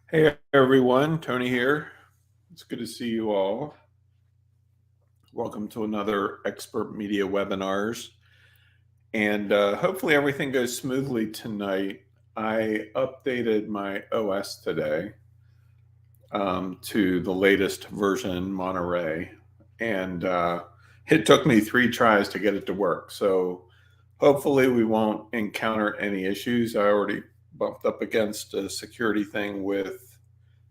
Hey everyone, Tony here. It's good to see you all. Welcome to another Expert Media Webinars. And hopefully everything goes smoothly tonight. I updated my OS today to the latest version, Monterey. And it took me 3 tries to get it to work. So hopefully we won't encounter any issues. I already bumped up against a security thing with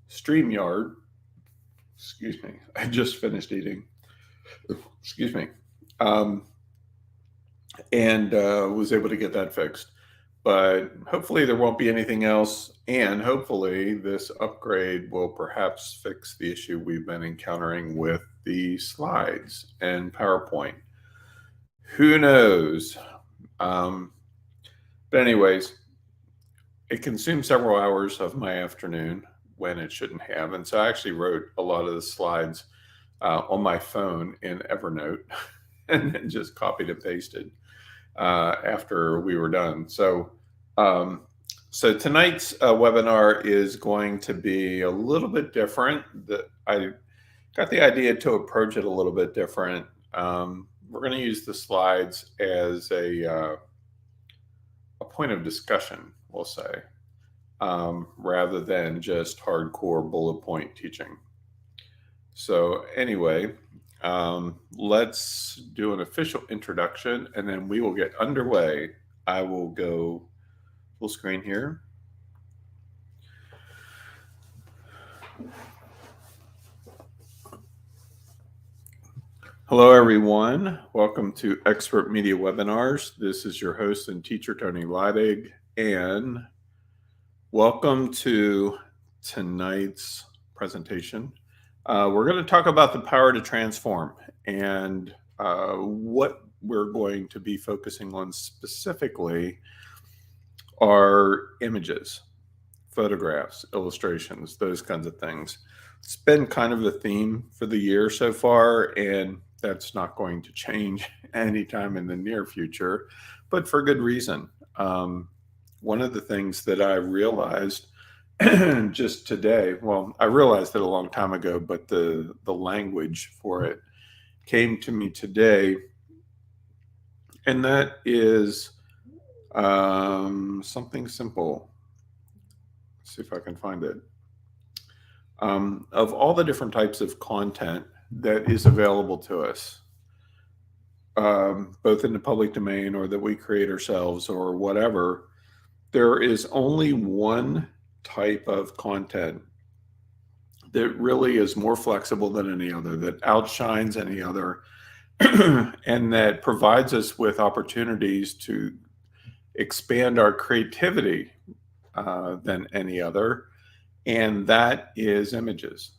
StreamYard. Excuse me. I just finished eating. Excuse me. Um, and was able to get that fixed. But hopefully there won't be anything else. And hopefully this upgrade will perhaps fix the issue we've been encountering with the slides and PowerPoint. Who knows? Um, but anyways, it consumed several hours of my afternoon when it shouldn't have. And so I actually wrote a lot of the slides on my phone in Evernote and then just copied and pasted after we were done. So tonight's webinar is going to be a little bit different. I got the idea to approach it a little bit different. We're going to use the slides as a point of discussion, we'll say, rather than just hardcore bullet point teaching. So anyway, let's do an official introduction and then we will get underway. I will go full screen here. Hello, everyone. Welcome to Expert Media Webinars. This is your host and teacher, Tony Leidig, and welcome to tonight's presentation. We're going to talk about the power to transform and what we're going to be focusing on specifically are images, photographs, illustrations, those kinds of things. It's been kind of the theme for the year so far, and that's not going to change anytime in the near future, but for good reason. One of the things that I realized just today, well, I realized it a long time ago, but the language for it came to me today, and that is something simple. Let's see if I can find it. Of all the different types of content that is available to us, both in the public domain or that we create ourselves or whatever, there is only one type of content that really is more flexible than any other, that outshines any other, and that provides us with opportunities to expand our creativity than any other, and that is images.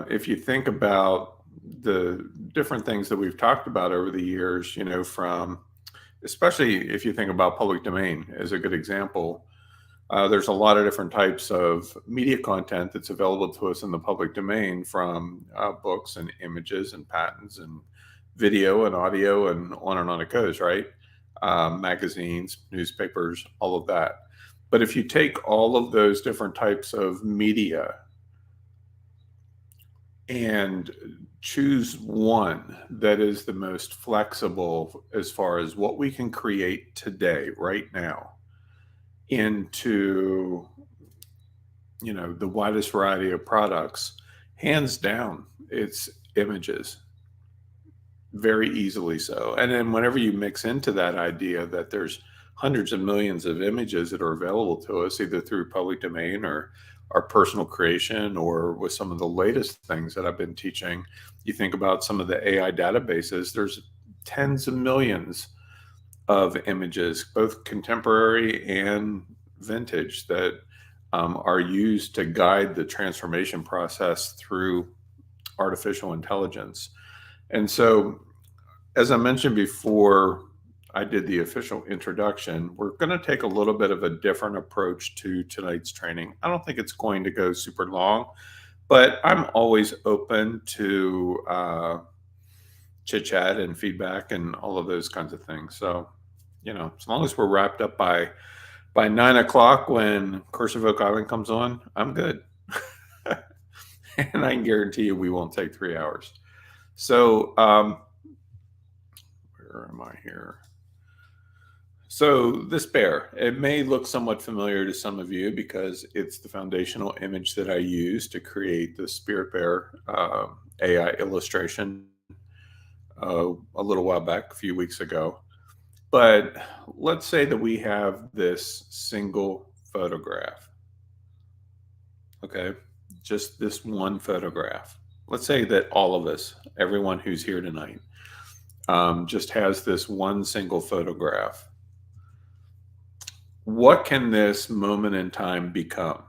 If you think about the different things that we've talked about over the years, from, especially if you think about public domain as a good example, there's a lot of different types of media content that's available to us in the public domain, from books and images and patents and video and audio and on it goes, right? Magazines, newspapers, all of that. But if you take all of those different types of media and choose one that is the most flexible as far as what we can create today, right now, into the widest variety of products, hands down, it's images, very easily so. And then whenever you mix into that idea that there's hundreds of millions of images that are available to us, either through public domain or our personal creation, or with some of the latest things that I've been teaching, you think about some of the AI databases, there's tens of millions of images, both contemporary and vintage, that are used to guide the transformation process through artificial intelligence. And so, as I mentioned before I did the official introduction, we're going to take a little bit of a different approach to tonight's training. I don't think it's going to go super long, but I'm always open to chit chat and feedback and all of those kinds of things. So, as long as we're wrapped up by By 9 o'clock, when Cursive Oak Island comes on, I'm good. And I can guarantee you we won't take 3 hours. So, where am I here? So this bear, it may look somewhat familiar to some of you because it's the foundational image that I use to create the Spirit Bear AI illustration a little while back, a few weeks ago. But let's say that we have this single photograph, okay? Just this one photograph. Let's say that all of us, everyone who's here tonight, just has this one single photograph. What can this moment in time become?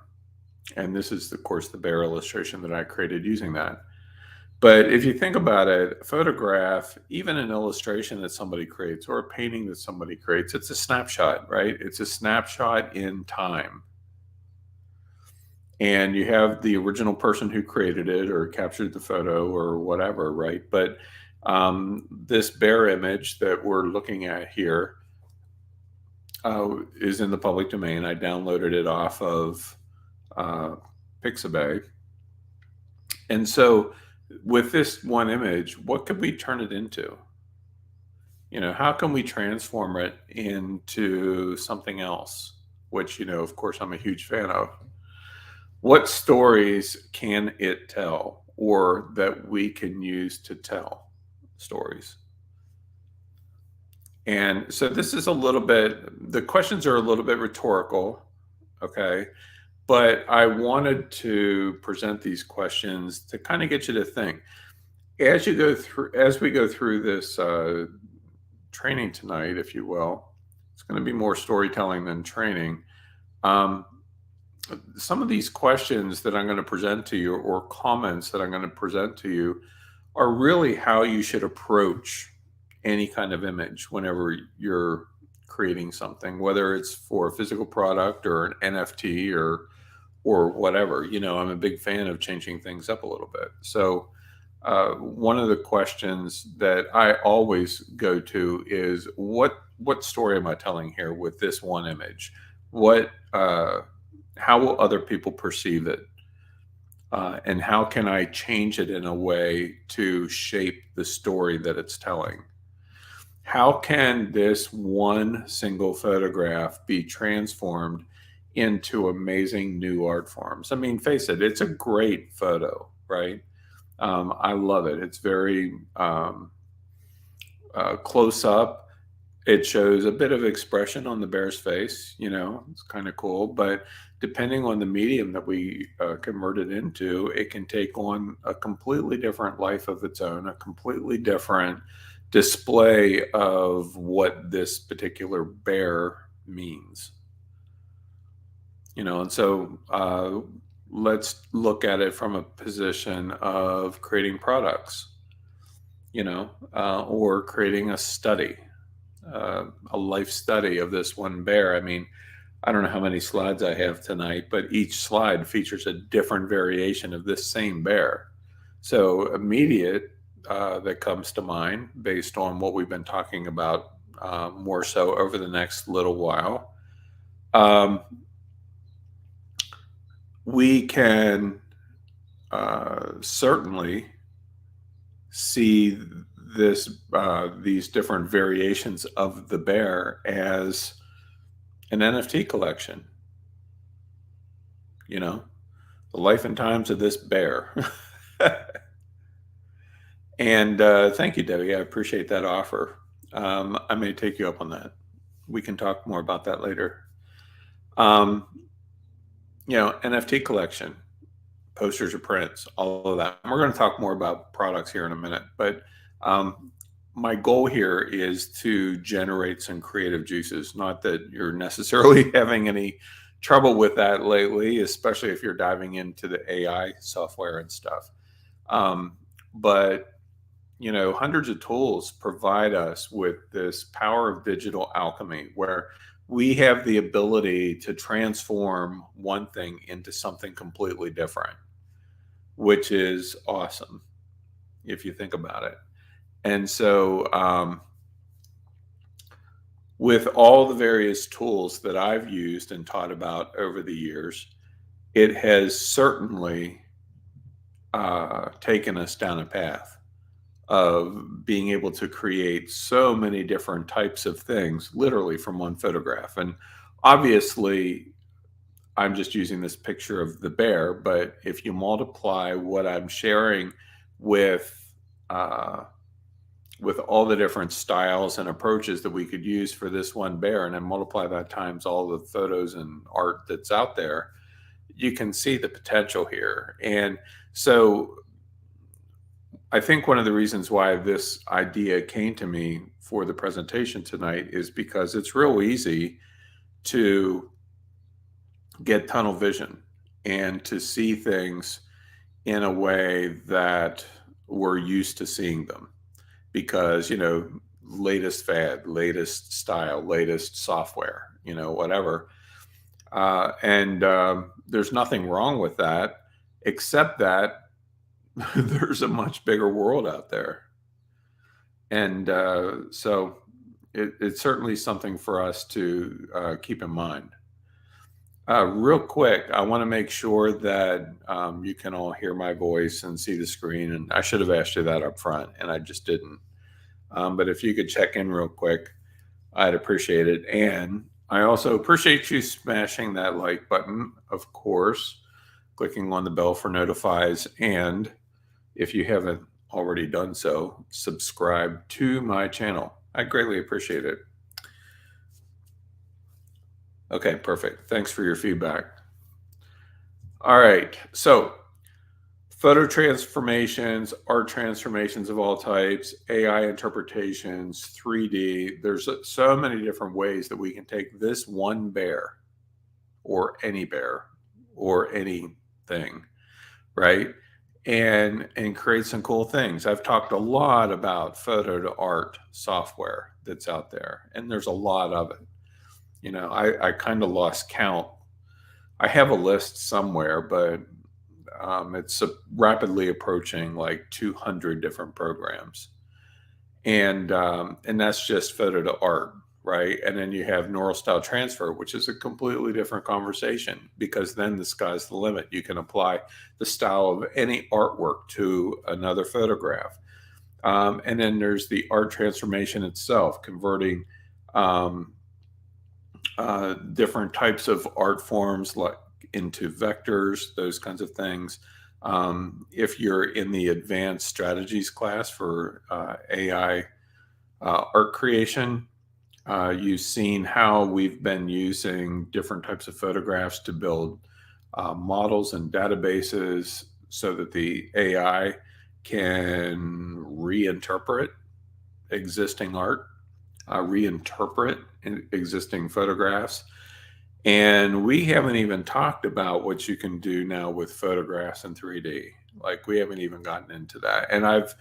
And this is, of course, the bear illustration that I created using that. But if you think about it, a photograph, even an illustration that somebody creates or a painting that somebody creates, it's a snapshot, right? It's a snapshot in time. And you have the original person who created it or captured the photo or whatever, right? But this bear image that we're looking at here is in the public domain. I downloaded it off of Pixabay. And so with this one image, what could we turn it into? You know, how can we transform it into something else? Which, you know, of course, I'm a huge fan of. What stories can it tell or that we can use to tell stories? And so this is a little bit, the questions are a little bit rhetorical, okay? But I wanted to present these questions to kind of get you to think. As we go through this training tonight, if you will, it's going to be more storytelling than training. Some of these questions that I'm going to present to you or comments that I'm going to present to you are really how you should approach any kind of image whenever you're creating something, whether it's for a physical product or an NFT or whatever. You know, I'm a big fan of changing things up a little bit. So one of the questions that I always go to is what story am I telling here with this one image? How will other people perceive it? And how can I change it in a way to shape the story that it's telling? How can this one single photograph be transformed into amazing new art forms? I mean, face it, it's a great photo, right? I love it. It's very close up. It shows a bit of expression on the bear's face, you know, it's kind of cool. But depending on the medium that we convert it into, it can take on a completely different life of its own, a completely different display of what this particular bear means. You know, and so let's look at it from a position of creating products, you know, or creating a study, a life study of this one bear. I mean, I don't know how many slides I have tonight, but each slide features a different variation of this same bear. So immediate that comes to mind based on what we've been talking about more so over the next little while. We can certainly see these different variations of the bear as an NFT collection. You know, the life and times of this bear. And thank you, Debbie. I appreciate that offer. I may take you up on that. We can talk more about that later. You know, NFT collection, posters or prints, all of that. And we're going to talk more about products here in a minute. But my goal here is to generate some creative juices. Not that you're necessarily having any trouble with that lately, especially if you're diving into the AI software and stuff. But you know, hundreds of tools provide us with this power of digital alchemy where we have the ability to transform one thing into something completely different, which is awesome if you think about it. And so with all the various tools that I've used and taught about over the years, it has certainly taken us down a path of being able to create so many different types of things, literally from one photograph. And obviously, I'm just using this picture of the bear, but if you multiply what I'm sharing with uh, with all the different styles and approaches that we could use for this one bear, and then multiply that times all the photos and art that's out there, you can see the potential here. And so I think one of the reasons why this idea came to me for the presentation tonight is because it's real easy to get tunnel vision and to see things in a way that we're used to seeing them because, latest fad, latest style, latest software, whatever. And there's nothing wrong with that, except that there's a much bigger world out there. And so it's certainly something for us to keep in mind. Real quick, I want to make sure that you can all hear my voice and see the screen. And I should have asked you that up front, and I just didn't. But if you could check in real quick, I'd appreciate it. And I also appreciate you smashing that like button, of course, clicking on the bell for notifies. And if you haven't already done so, subscribe to my channel. I greatly appreciate it. Okay, perfect. Thanks for your feedback. All right, so photo transformations, art transformations of all types, AI interpretations, 3D. There's so many different ways that we can take this one bear or any anything, right? And create some cool things. I've talked a lot about photo to art software that's out there, and there's a lot of it. I kind of lost count. I have a list somewhere, but it's rapidly approaching like 200 different programs, and that's just photo to art, right? And then you have neural style transfer, which is a completely different conversation because then the sky's the limit. You can apply the style of any artwork to another photograph, and then there's the art transformation itself, converting different types of art forms like into vectors, those kinds of things. If you're in the advanced strategies class for AI art creation, you've seen how we've been using different types of photographs to build models and databases so that the AI can reinterpret existing art, reinterpret existing photographs. And we haven't even talked about what you can do now with photographs in 3D. Like we haven't even gotten into that. And I've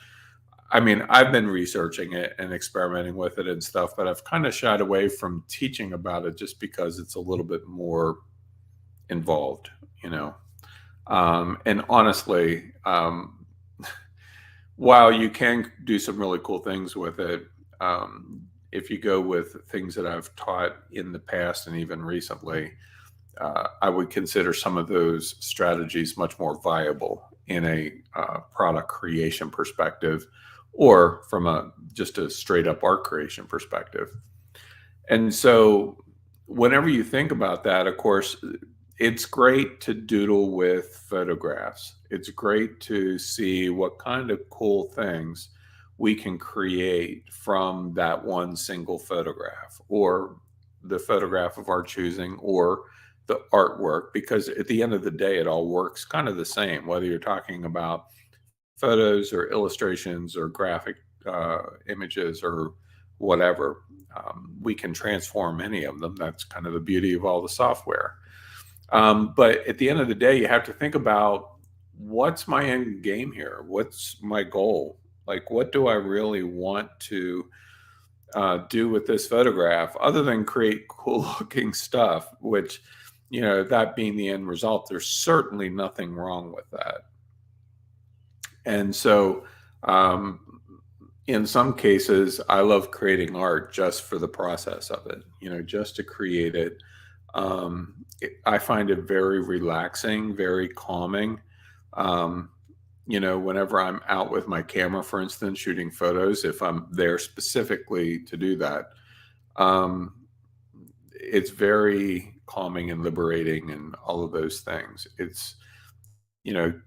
been researching it and experimenting with it and stuff, but I've kind of shied away from teaching about it just because it's a little bit more involved, And honestly, while you can do some really cool things with it, if you go with things that I've taught in the past and even recently, I would consider some of those strategies much more viable in a product creation perspective or from just a straight up art creation perspective. And so whenever you think about that, of course, it's great to doodle with photographs. It's great to see what kind of cool things we can create from that one single photograph or the photograph of our choosing or the artwork, because at the end of the day, it all works kind of the same, whether you're talking about photos or illustrations or graphic images or whatever. We can transform any of them. That's kind of the beauty of all the software. But at the end of the day, you have to think about what's my end game here? What's my goal? Like, what do I really want to do with this photograph other than create cool looking stuff, which, that being the end result, there's certainly nothing wrong with that. And so In some cases, I love creating art just for the process of it, just to create it. I find it very relaxing, very calming. Um, Whenever I'm out with my camera, for instance, shooting photos, if I'm there specifically to do that, um, it's very calming and liberating and all of those things. It's,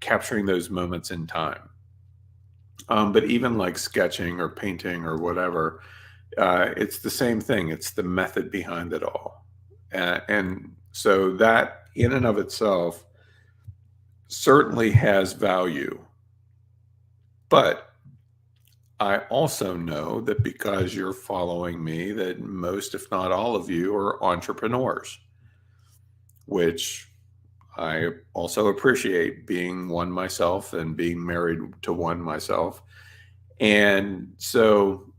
capturing those moments in time. But even like sketching or painting or whatever, it's the same thing. It's the method behind it all. And so that in and of itself certainly has value. But I also know that because you're following me, that most, if not all of you, are entrepreneurs, which I also appreciate, being one myself and being married to one myself. And so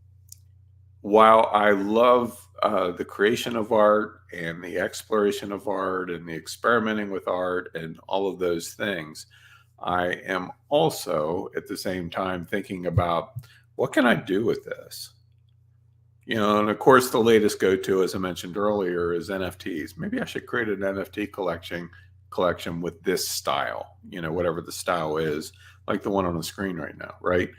while I love the creation of art and the exploration of art and the experimenting with art and all of those things, I am also at the same time thinking about, what can I do with this? And of course, the latest go-to, as I mentioned earlier, is NFTs. Maybe I should create an NFT collection with this style, whatever the style is, like the one on the screen right now, right?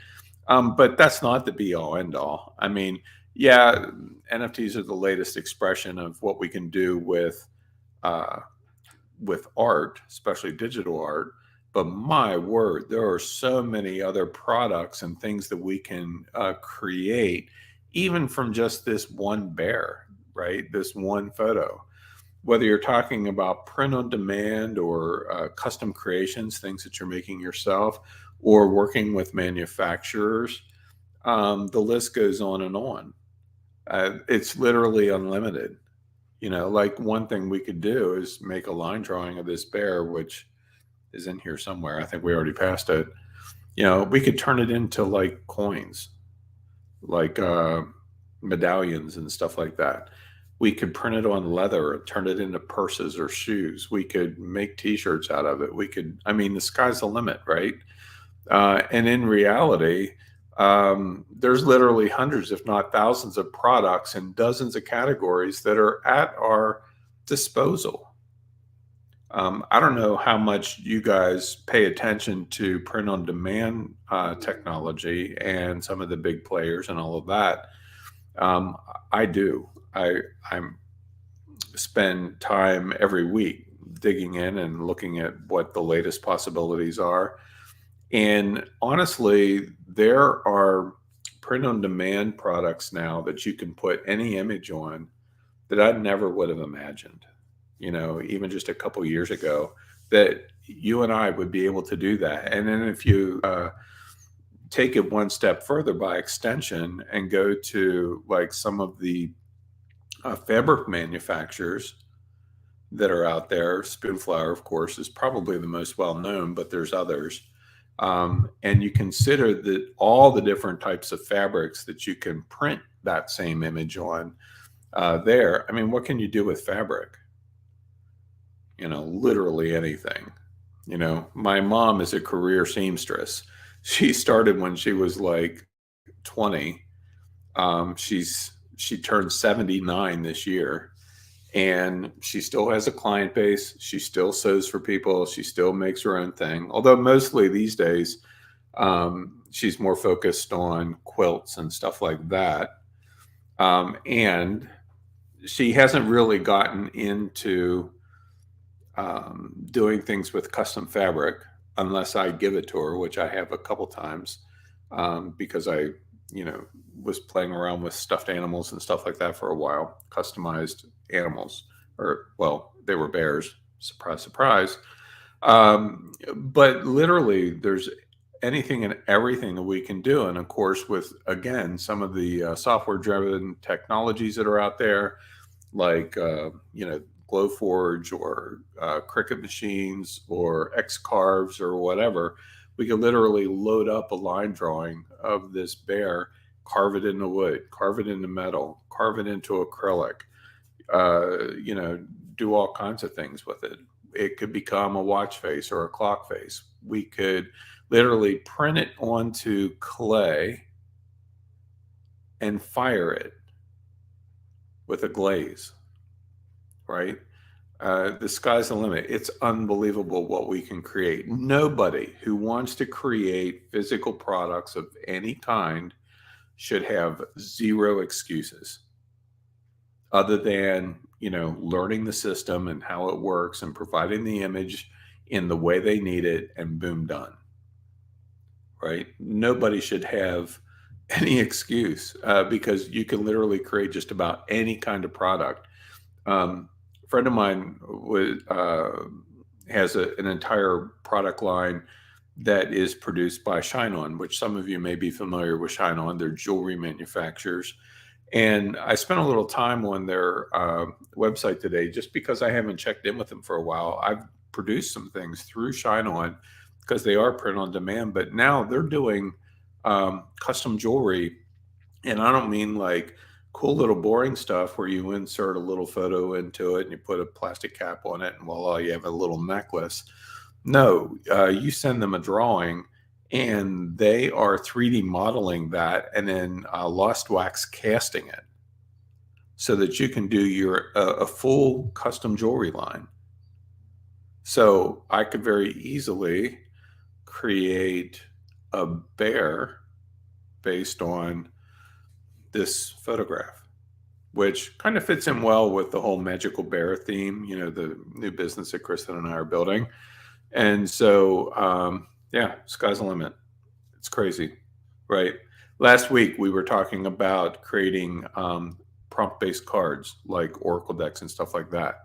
But that's not the be all end all. I mean, yeah, NFTs are the latest expression of what we can do uh, with art, especially digital art. But my word, there are so many other products and things that we can create, even from just this one bear, right? This one photo. Whether you're talking about print on demand or custom creations, things that you're making yourself, or working with manufacturers, the list goes on and on. It's literally unlimited. Like one thing we could do is make a line drawing of this bear, which is in here somewhere. I think we already passed it. We could turn it into like coins, like medallions and stuff like that. We could print it on leather and turn it into purses or shoes. We could make t-shirts out of it. I mean, the sky's the limit, right? And in reality, there's literally hundreds, if not thousands, of products in dozens of categories that are at our disposal. I don't know how much you guys pay attention to print on demand technology and some of the big players and all of that. Um, I do. I spend time every week digging in and looking at what the latest possibilities are. And honestly, there are print on demand products now that you can put any image on that I never would have imagined, even just a couple years ago, that you and I would be able to do that. And then if you take it one step further by extension and go to like some of the fabric manufacturers that are out there, Spoonflower, of course, is probably the most well known, but there's others. And you consider that all the different types of fabrics that you can print that same image on there. I mean, what can you do with fabric? Literally anything. My mom is a career seamstress. She started when she was like 20. She turned 79 this year, and she still has a client base. She still sews for people. She still makes her own thing. Although mostly these days, she's more focused on quilts and stuff like that. And she hasn't really gotten into doing things with custom fabric unless I give it to her, which I have a couple times, because I, was playing around with stuffed animals and stuff like that for a while, customized animals, or well, they were bears. Surprise, surprise. But literally, there's anything and everything that we can do. And of course, with again some of the software-driven technologies that are out there, like Glowforge or Cricut machines or Xcarves or whatever, we could literally load up a line drawing of this bear, carve it into wood, carve it into metal, carve it into acrylic, do all kinds of things with it. It could become a watch face or a clock face. We could literally print it onto clay and fire it with a glaze, right? The sky's the limit. It's unbelievable what we can create. Nobody who wants to create physical products of any kind should have zero excuses other than, learning the system and how it works and providing the image in the way they need it, and boom, done. Right? Nobody should have any excuse because you can literally create just about any kind of product. A friend of mine has an entire product line that is produced by Shine On, which some of you may be familiar with Shine On. They're jewelry manufacturers. And I spent a little time on their website today just because I haven't checked in with them for a while. I've produced some things through Shine On because they are print on demand, but now they're doing custom jewelry. And I don't mean like cool little boring stuff where you insert a little photo into it and you put a plastic cap on it and voila, you have a little necklace. No, you send them a drawing and they are 3D modeling that and then lost wax casting it so that you can do a full custom jewelry line. So I could very easily create a bear based on this photograph, which kind of fits in well with the whole magical bear theme, the new business that Kristen and I are building. And so, sky's the limit. It's crazy, right? Last week, we were talking about creating prompt-based cards like Oracle decks and stuff like that.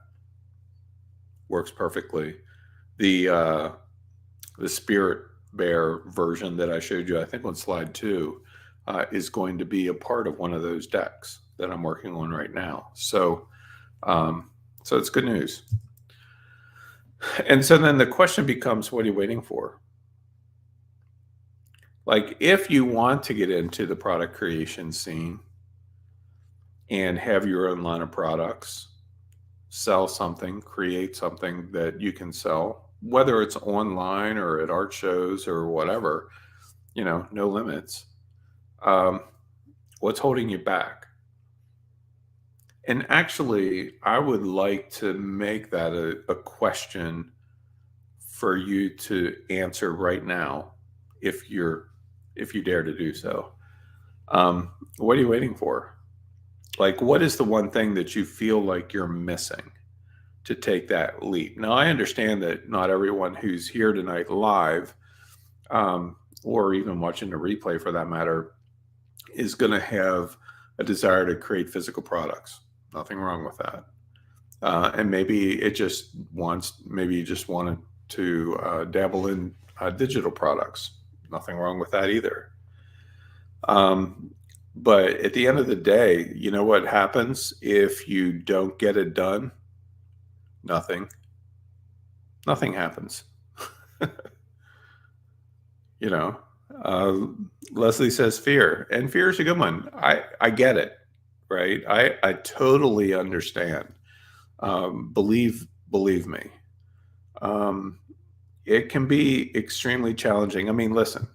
Works perfectly. The Spirit Bear version that I showed you, I think on slide 2, is going to be a part of one of those decks that I'm working on right now. So it's good news. And so then the question becomes, what are you waiting for? Like, if you want to get into the product creation scene and have your own line of products, sell something, create something that you can sell, whether it's online or at art shows or whatever, no limits. What's holding you back? And actually, I would like to make that a question for you to answer right now, if you dare to do so. What are you waiting for? Like, what is the one thing that you feel like you're missing to take that leap? Now, I understand that not everyone who's here tonight live, or even watching the replay for that matter, is going to have a desire to create physical products. Nothing wrong with that. And maybe you just wanted to dabble in digital products. Nothing wrong with that either. But at the end of the day, you know what happens if you don't get it done? Nothing. Nothing happens. Leslie says fear, and fear is a good one. I get it, right? I totally understand. Believe me. It can be extremely challenging. I mean, listen,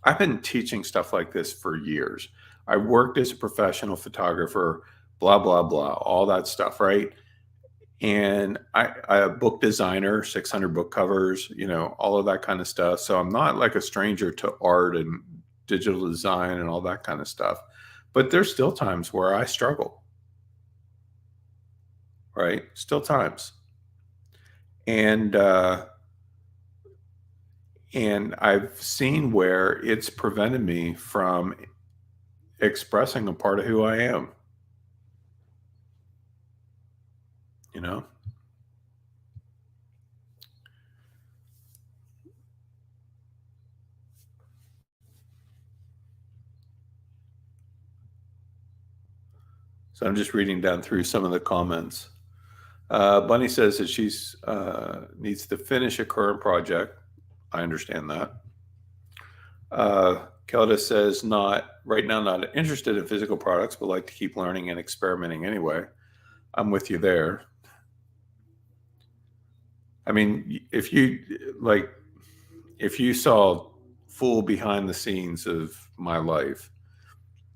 I've been teaching stuff like this for years. I worked as a professional photographer, blah, blah, blah, all that stuff, right? And I a book designer, 600 book covers, all of that kind of stuff. So I'm not like a stranger to art and digital design and all that kind of stuff. But there's still times where I struggle, right? Still times. And I've seen where it's prevented me from expressing a part of who I am. So I'm just reading down through some of the comments. Bunny says that she's needs to finish a current project. I understand that. Kelda says not interested in physical products, but like to keep learning and experimenting anyway. I'm with you there. I mean, if you saw full behind the scenes of my life,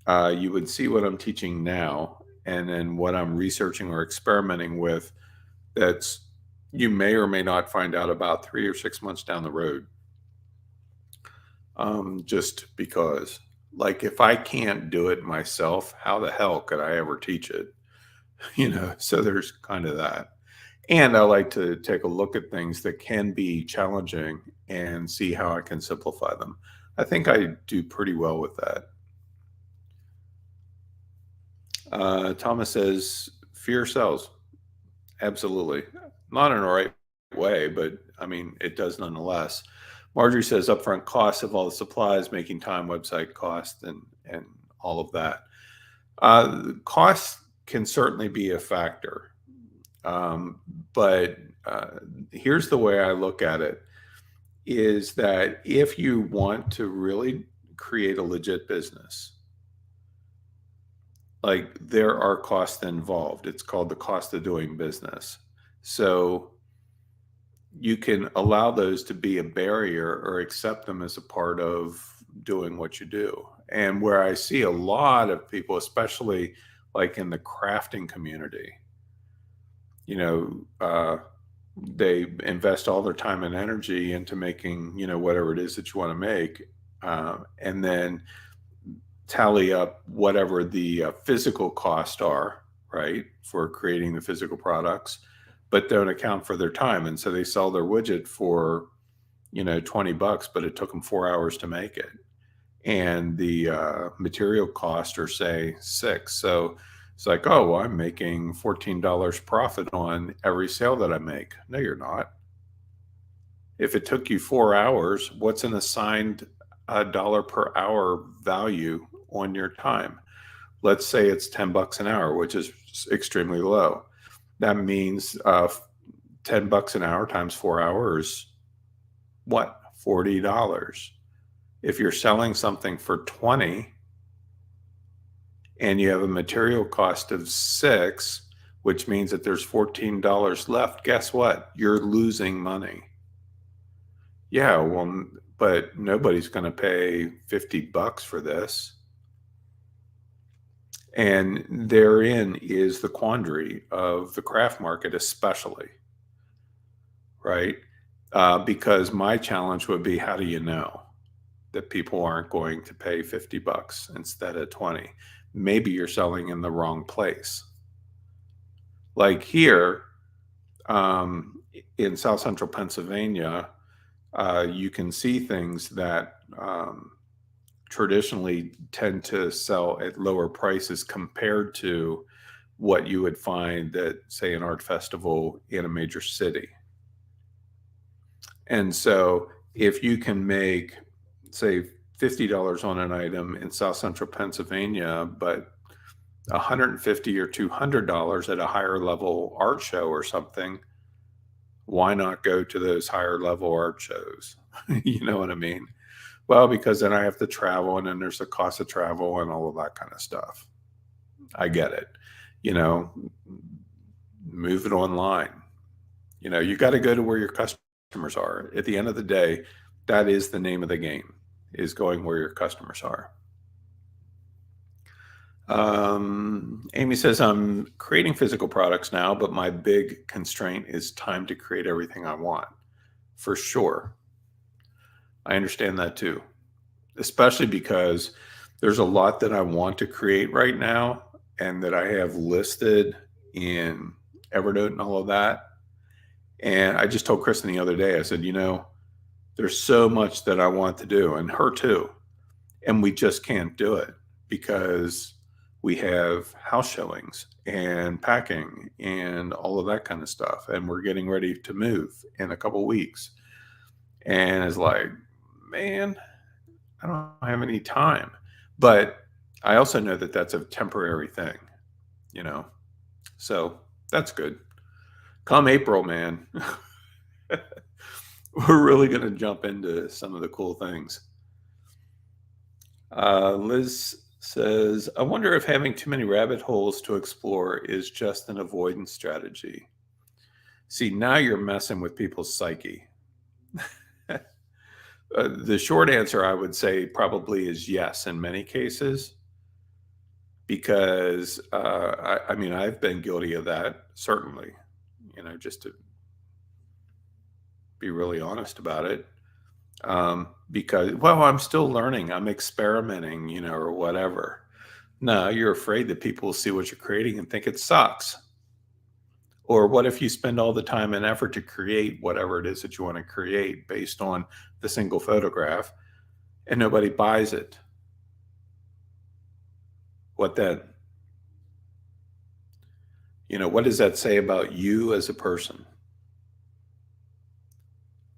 you would see what I'm teaching now and then what I'm researching or experimenting with that's you may or may not find out about 3 or 6 months down the road. Just because, like, if I can't do it myself, how the hell could I ever teach it? So there's kind of that. And I like to take a look at things that can be challenging and see how I can simplify them. I think I do pretty well with that. Thomas says, fear sells. Absolutely. Not in a right way, but I mean, it does nonetheless. Marjorie says upfront costs of all the supplies, making time, website cost, and all of that. Cost can certainly be a factor. But here's the way I look at it is that if you want to really create a legit business, like there are costs involved. It's called the cost of doing business. So you can allow those to be a barrier or accept them as a part of doing what you do. And where I see a lot of people, especially like in the crafting community, they invest all their time and energy into making, whatever it is that you want to make, and then tally up whatever the physical costs are, right, for creating the physical products, but don't account for their time. And so they sell their widget for, $20, but it took them 4 hours to make it. And the material cost are say $6. So it's like, oh, well, I'm making $14 profit on every sale that I make. No, you're not. If it took you 4 hours, what's an assigned dollar per hour value on your time? Let's say it's $10 an hour, which is extremely low. That means $10 an hour times 4 hours, what? $40. If you're selling something for 20 and you have a material cost of 6, which means that there's $14 left, guess what? You're losing money. Yeah, well, but nobody's going to pay $50 for this. And therein is the quandary of the craft market, especially, right? Because my challenge would be, how do you know that people aren't going to pay $50 instead of 20? Maybe you're selling in the wrong place. Like here in South Central Pennsylvania, you can see things that traditionally tend to sell at lower prices compared to what you would find at, say, an art festival in a major city. And so if you can make, say, $50 on an item in South Central Pennsylvania, but $150 or $200 at a higher level art show or something, why not go to those higher level art shows? You know what I mean? Well, because then I have to travel, and then there's the cost of travel and all of that kind of stuff. I get it. Move it online. You got to go to where your customers are. At the end of the day, that is the name of the game, is going where your customers are. Amy says, I'm creating physical products now, but my big constraint is time to create everything I want. For sure. I understand that too, especially because there's a lot that I want to create right now and that I have listed in Evernote and all of that. And I just told Kristen the other day, I said, there's so much that I want to do, and her too. And we just can't do it because we have house showings and packing and all of that kind of stuff. And we're getting ready to move in a couple weeks. And it's like, man, I don't have any time. But I also know that that's a temporary thing, so that's good. Come April, man, we're really going to jump into some of the cool things. Liz says, I wonder if having too many rabbit holes to explore is just an avoidance strategy. See, now you're messing with people's psyche. The short answer, I would say, probably is yes in many cases. because I mean, I've been guilty of that, certainly, just to be really honest about it. Because, well, I'm still learning, I'm experimenting, or whatever. No, you're afraid that people will see what you're creating and think it sucks. Or what if you spend all the time and effort to create whatever it is that you want to create based on the single photograph and nobody buys it? What then? What does that say about you as a person?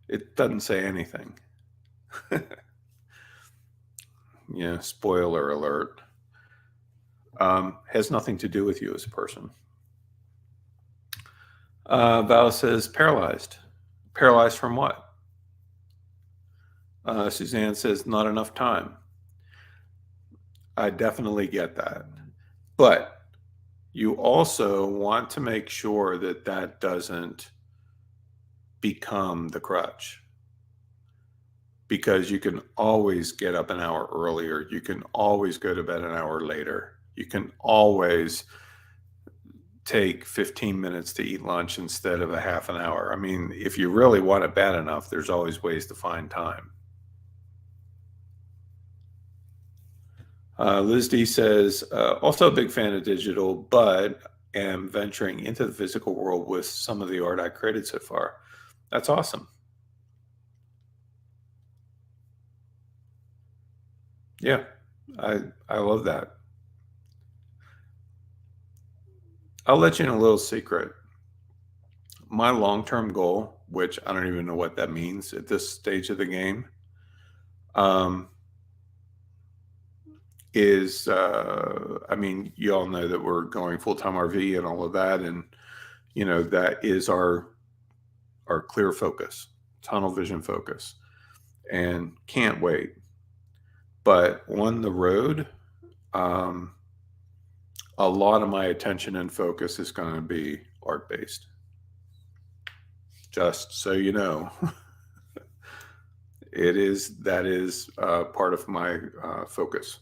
It doesn't say anything. Spoiler alert. Has nothing to do with you as a person. Val says paralyzed. Paralyzed from what? Suzanne says not enough time. I definitely get that. But you also want to make sure that that doesn't become the crutch, because you can always get up an hour earlier. You can always go to bed an hour later. You can always take 15 minutes to eat lunch instead of a half an hour. I mean, if you really want it bad enough, there's always ways to find time. Liz D says, also a big fan of digital, but am venturing into the physical world with some of the art I created so far. That's awesome. Yeah, I love that. I'll let you in a little secret. My long-term goal, which I don't even know what that means at this stage of the game, is, I mean, you all know that we're going full-time RV and all of that, and that is our clear focus, tunnel vision focus, and can't wait. But on the road, a lot of my attention and focus is going to be art-based. Just so you know, that is part of my focus,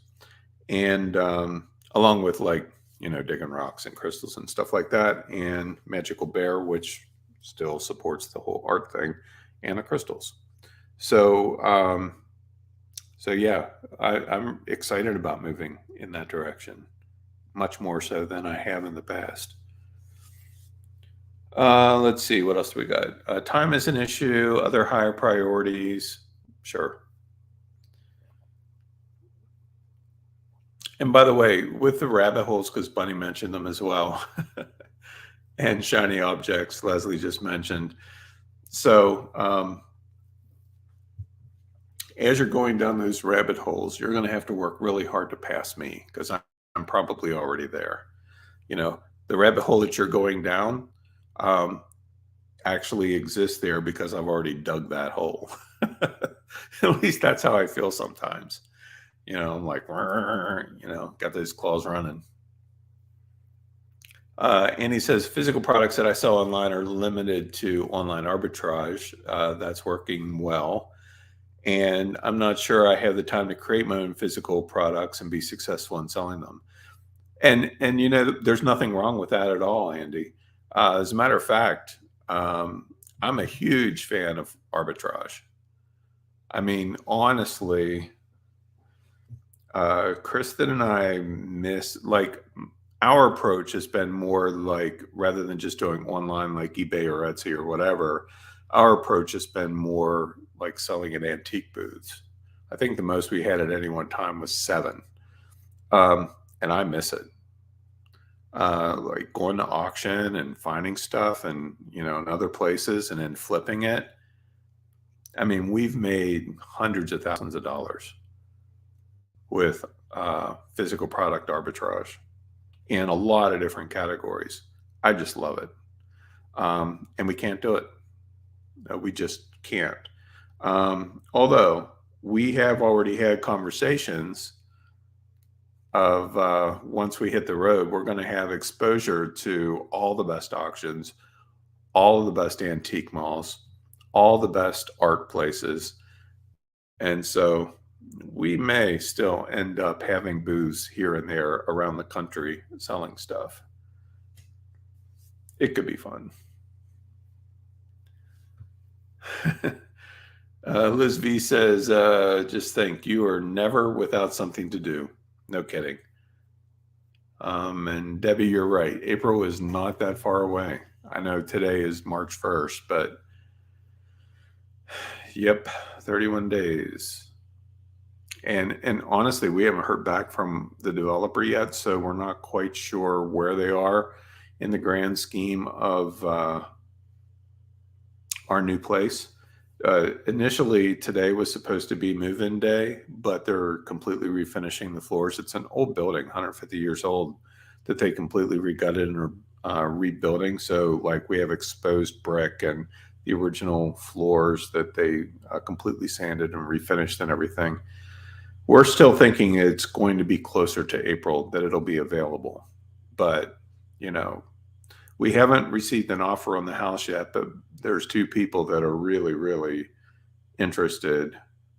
and along with, like, digging rocks and crystals and stuff like that, and Magical Bear, which still supports the whole art thing, and the crystals. So yeah, I'm excited about moving in that direction, much more so than I have in the past. Let's see, what else do we got? Time is an issue, other higher priorities. Sure. And by the way, with the rabbit holes, because Bunny mentioned them as well, and shiny objects, Leslie just mentioned. So as you're going down those rabbit holes, you're going to have to work really hard to pass me, because I'm probably already there. The rabbit hole that you're going down actually exists there because I've already dug that hole. At least that's how I feel sometimes. I'm like, got those claws running. And he says, physical products that I sell online are limited to online arbitrage. That's working well. And I'm not sure I have the time to create my own physical products and be successful in selling them. And there's nothing wrong with that at all, Andy. As a matter of fact, I'm a huge fan of arbitrage. I mean, honestly, Kristen and I like, our approach has been more like, rather than just doing online like eBay or Etsy or whatever, our approach has been more like selling at antique booths. I think the most we had at any one time was 7. And I miss it. Like going to auction and finding stuff and, in other places and then flipping it. I mean, we've made hundreds of thousands of dollars with physical product arbitrage in a lot of different categories. I just love it. And we can't do it. We just can't. Although we have already had conversations of once we hit the road, we're going to have exposure to all the best auctions, all of the best antique malls, all the best art places. And so, we may still end up having booths here and there around the country selling stuff. It could be fun. Liz V says, just think, you are never without something to do. No kidding. And Debbie, you're right. April is not that far away. I know today is March 1st, but yep, 31 days. And honestly, we haven't heard back from the developer yet, so we're not quite sure where they are in the grand scheme of our new place. Initially, today was supposed to be move-in day, but they're completely refinishing the floors. It's an old building, 150 years old, that they completely regutted and are rebuilding. So, like, we have exposed brick and the original floors that they completely sanded and refinished and everything. We're still thinking it's going to be closer to April that it'll be available. But, you know, we haven't received an offer on the house yet, but there's two people that are really, really interested.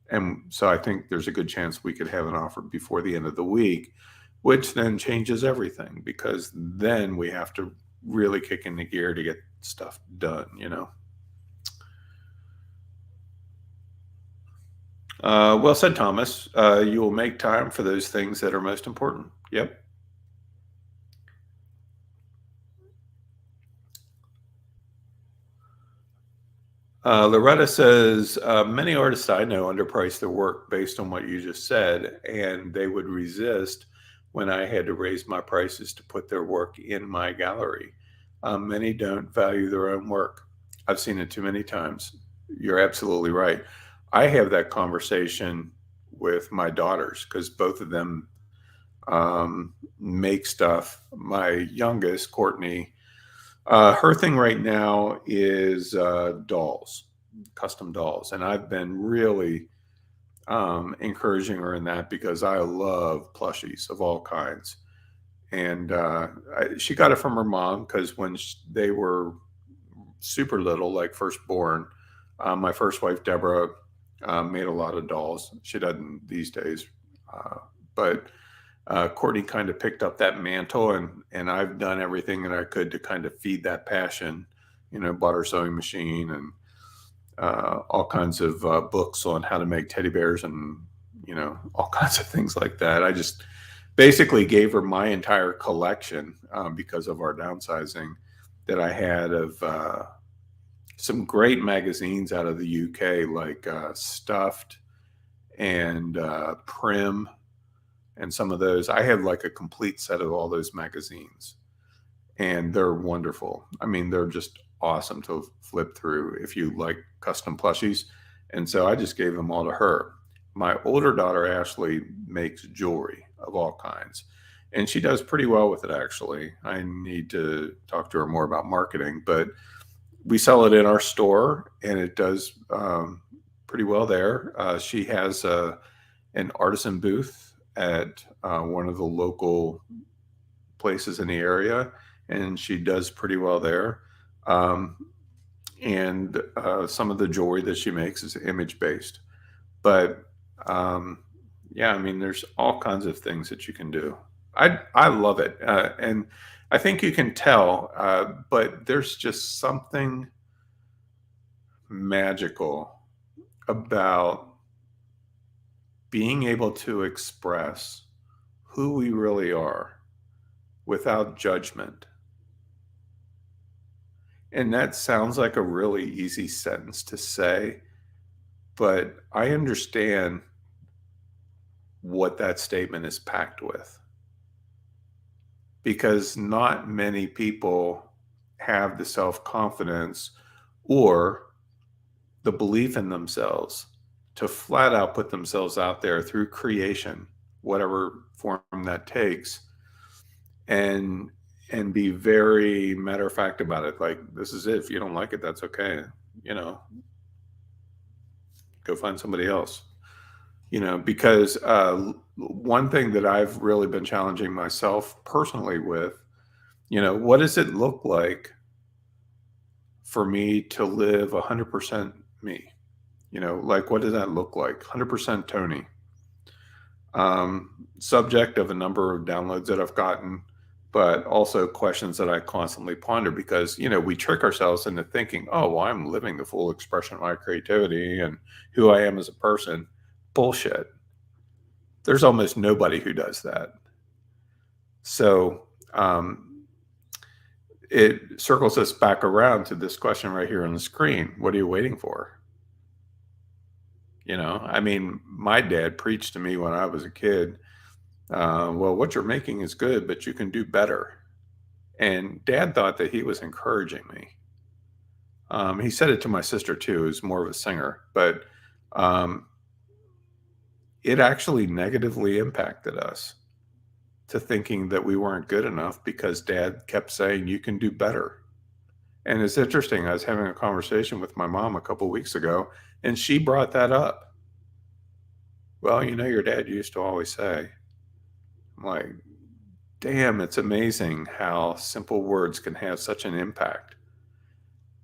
And so I think there's a good chance we could have an offer before the end of the week, which then changes everything because then we have to really kick into gear to get stuff done, you know. Well said, Thomas. You will make time for those things that are most important. Yep. Loretta says, many artists I know underprice their work based on what you just said, and they would resist when I had to raise my prices to put their work in my gallery. Many don't value their own work. I've seen it too many times. You're absolutely right. I have that conversation with my daughters because both of them make stuff. My youngest, Courtney, her thing right now is dolls, custom dolls. And I've been really encouraging her in that because I love plushies of all kinds. And she got it from her mom because when they were super little, like firstborn, my first wife, Deborah, made a lot of dolls. She doesn't these days. But Courtney kind of picked up that mantle, and I've done everything that I could to kind of feed that passion. You know, bought her sewing machine and all kinds of books on how to make teddy bears and you know all kinds of things like that. I just basically gave her my entire collection because of our downsizing that I had of some great magazines out of the UK, like Stuffed and Prim and some of those. I have like a complete set of all those magazines, and they're wonderful. I mean, they're just awesome to flip through if you like custom plushies. And so I just gave them all to her. My older daughter, Ashley, makes jewelry of all kinds, and she does pretty well with it, actually. I need to talk to her more about marketing, but we sell it in our store, and it does pretty well there. She has an artisan booth at one of the local places in the area, and she does pretty well there. And some of the jewelry that she makes is image based. But yeah, I mean, there's all kinds of things that you can do. I love it, and I think you can tell. But there's just something magical about being able to express who we really are without judgment. And that sounds like a really easy sentence to say, but I understand what that statement is packed with because not many people have the self-confidence or the belief in themselves to flat out put themselves out there through creation, whatever form that takes, and be very matter of fact about it. Like, this is it. If you don't like it, that's okay. You know, go find somebody else. You know, because one thing that I've really been challenging myself personally with, you know, what does it look like for me to live 100% me? You know, like, what does that look like? 100% Tony. Subject of a number of downloads that I've gotten, but also questions that I constantly ponder because, we trick ourselves into thinking, oh, well, I'm living the full expression of my creativity and who I am as a person. Bullshit. There's almost nobody who does that. So it circles us back around to this question right here on the screen. What are you waiting for? My dad preached to me when I was a kid. Well, what you're making is good, but you can do better. And Dad thought that he was encouraging me. He said it to my sister too, who's more of a singer, but um, it actually negatively impacted us to thinking that we weren't good enough because Dad kept saying, you can do better. And it's interesting. I was having a conversation with my mom a couple weeks ago, and she brought that up. Well, your dad used to always say, I'm like, damn, it's amazing how simple words can have such an impact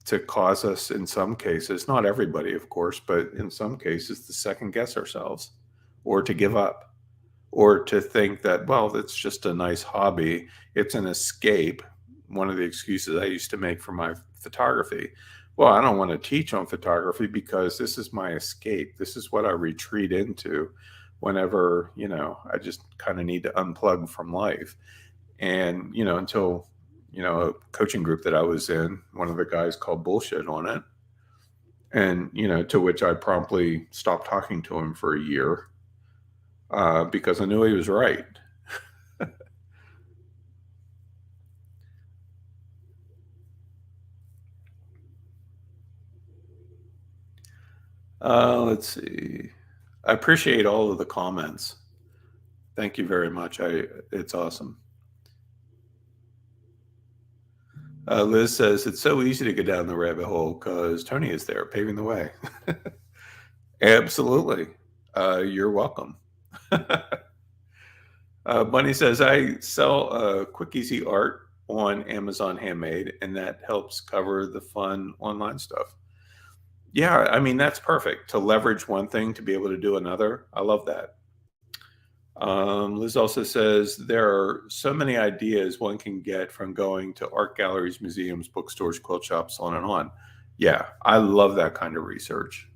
to cause us, in some cases, not everybody, of course, but in some cases, to second guess ourselves or to give up or to think that, well, it's just a nice hobby. It's an escape. One of the excuses I used to make for my photography. Well, I don't want to teach on photography because this is my escape. This is what I retreat into whenever, I just kind of need to unplug from life. And, until, a coaching group that I was in, one of the guys called bullshit on it. And, to which I promptly stopped talking to him for a year because I knew he was right. Let's see. I appreciate all of the comments. Thank you very much. It's awesome. Liz says it's so easy to go down the rabbit hole because Tony is there paving the way. Absolutely. You're welcome. Bunny says I sell quick, easy art on Amazon Handmade, and that helps cover the fun online stuff. Yeah, that's perfect to leverage one thing to be able to do another. I love that. Liz also says there are so many ideas one can get from going to art galleries, museums, bookstores, quilt shops, on and on. Yeah, I love that kind of research.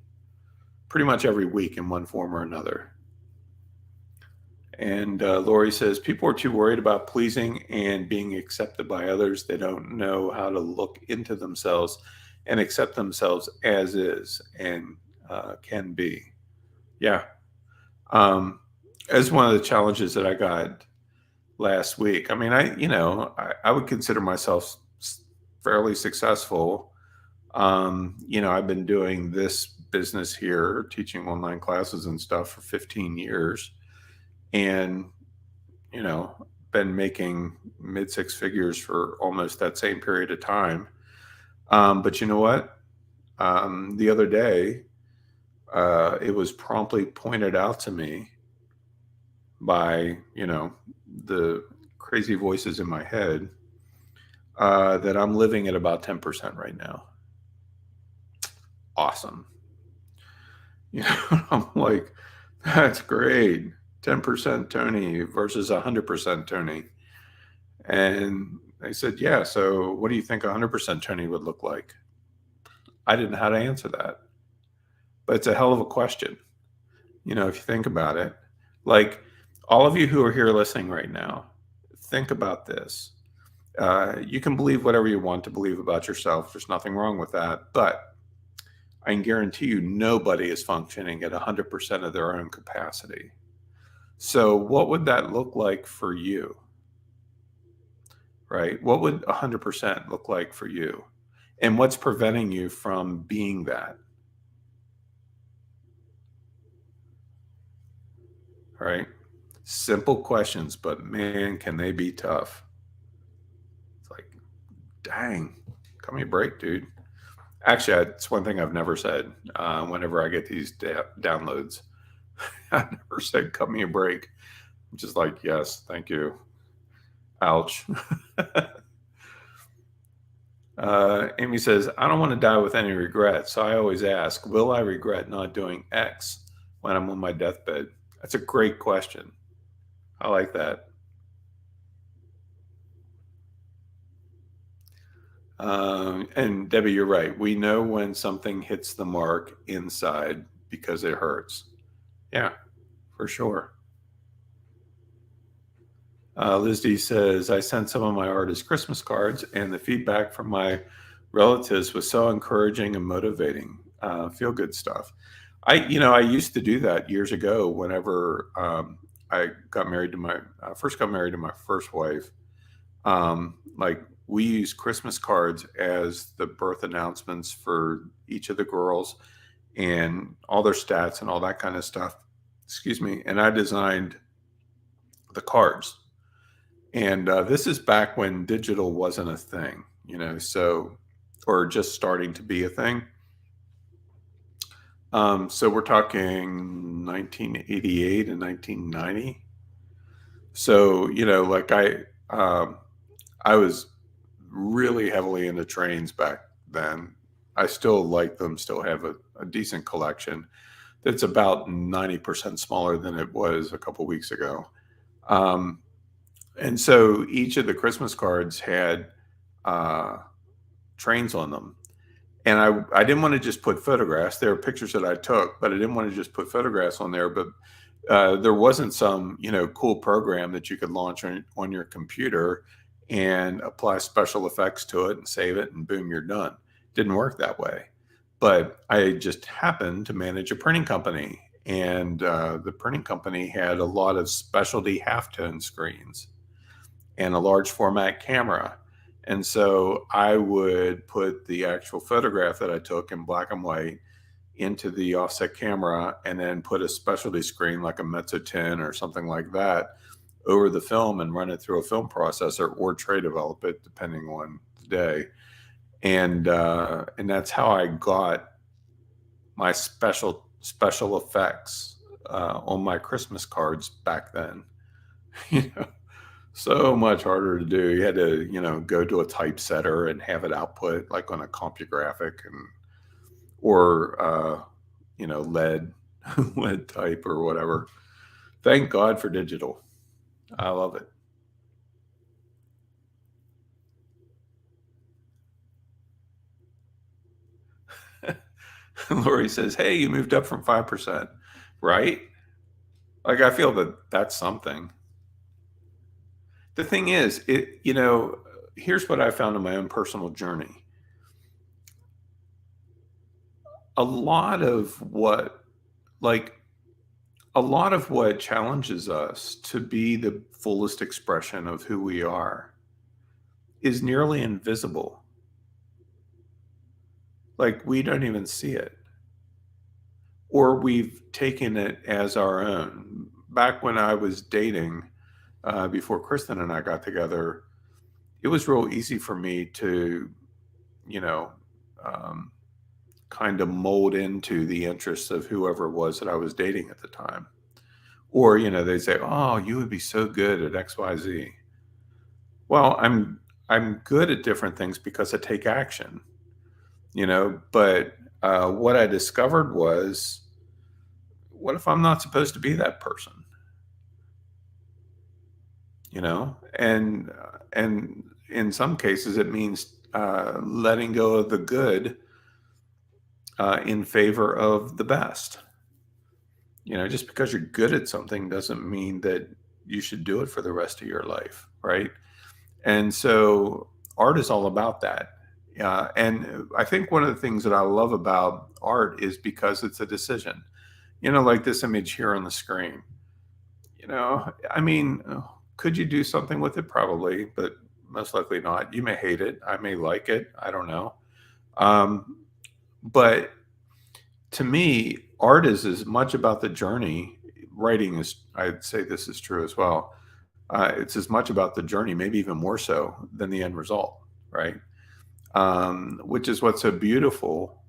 Pretty much every week in one form or another. And Lori says people are too worried about pleasing and being accepted by others. They don't know how to look into themselves and accept themselves as is and can be. Yeah. As one of the challenges that I got last week, I would consider myself fairly successful. I've been doing this business here, teaching online classes and stuff for 15 years. And, been making mid six figures for almost that same period of time. But you know what? The other day, it was promptly pointed out to me by, the crazy voices in my head that I'm living at about 10% right now. Awesome. I'm like, that's great. 10% Tony versus 100% Tony. And they said, yeah, so what do you think 100% Tony would look like? I didn't know how to answer that. But it's a hell of a question. If you think about it, like all of you who are here listening right now, think about this. You can believe whatever you want to believe about yourself. There's nothing wrong with that. But I can guarantee you nobody is functioning at 100% of their own capacity. So what would that look like for you? Right? What would 100% look like for you? And what's preventing you from being that? Right? Simple questions, but man, can they be tough. It's like, dang, cut me a break, dude. Actually, it's one thing I've never said whenever I get these downloads. I never said, cut me a break. I'm just like, yes, thank you. Ouch. Amy says, I don't want to die with any regret. So I always ask, will I regret not doing X when I'm on my deathbed? That's a great question. I like that. And Debbie, you're right. We know when something hits the mark inside because it hurts. Yeah, for sure. Liz D says, I sent some of my art as Christmas cards, and the feedback from my relatives was so encouraging and motivating. Feel good stuff. I used to do that years ago whenever I got married to my first got married to my first wife. Like we used Christmas cards as the birth announcements for each of the girls and all their stats and all that kind of stuff. Excuse me. And I designed the cards. And this is back when digital wasn't a thing, so, or just starting to be a thing. So we're talking 1988 and 1990. So, like I was really heavily into trains back then. I still like them, still have a decent collection that's about 90% smaller than it was a couple weeks ago. Um, and so each of the Christmas cards had uh, trains on them. And I didn't want to just put photographs. There were pictures that I took, but I didn't want to just put photographs on there. But there wasn't some, cool program that you could launch on your computer and apply special effects to it and save it, and boom, you're done. Didn't work that way. But I just happened to manage a printing company, and the printing company had a lot of specialty halftone screens and a large format camera. And so I would put the actual photograph that I took in black and white into the offset camera and then put a specialty screen like a Mezzo 10 or something like that over the film and run it through a film processor or tray develop it depending on the day. And that's how I got my special effects on my Christmas cards back then. you know, so much harder to do. You had to, go to a typesetter and have it output like on a CompuGraphic and or lead lead type or whatever. Thank God for digital. I love it. Lori says, "Hey, you moved up from 5%, right?" Like I feel that that's something. The thing is, here's what I found in my own personal journey. A lot of what like a lot of what challenges us to be the fullest expression of who we are is nearly invisible. Like we don't even see it, or we've taken it as our own. Back when I was dating, before Kristen and I got together, it was real easy for me to, you know, um, kind of mold into the interests of whoever it was that I was dating at the time. Or, they'd say, "Oh, you would be so good at XYZ." Well, I'm good at different things because I take action, but what I discovered was, what if I'm not supposed to be that person? And in some cases it means letting go of the good in favor of the best. Just because you're good at something doesn't mean that you should do it for the rest of your life, right? And so art is all about that. And I think one of the things that I love about art is because it's a decision. Like this image here on the screen. I mean, could you do something with it? Probably, but most likely not. You may hate it. I may like it. I don't know. Um, but to me, art is as much about the journey. Writing is, I'd say this is true as well. It's as much about the journey, maybe even more so than the end result, right? Which is what's so beautiful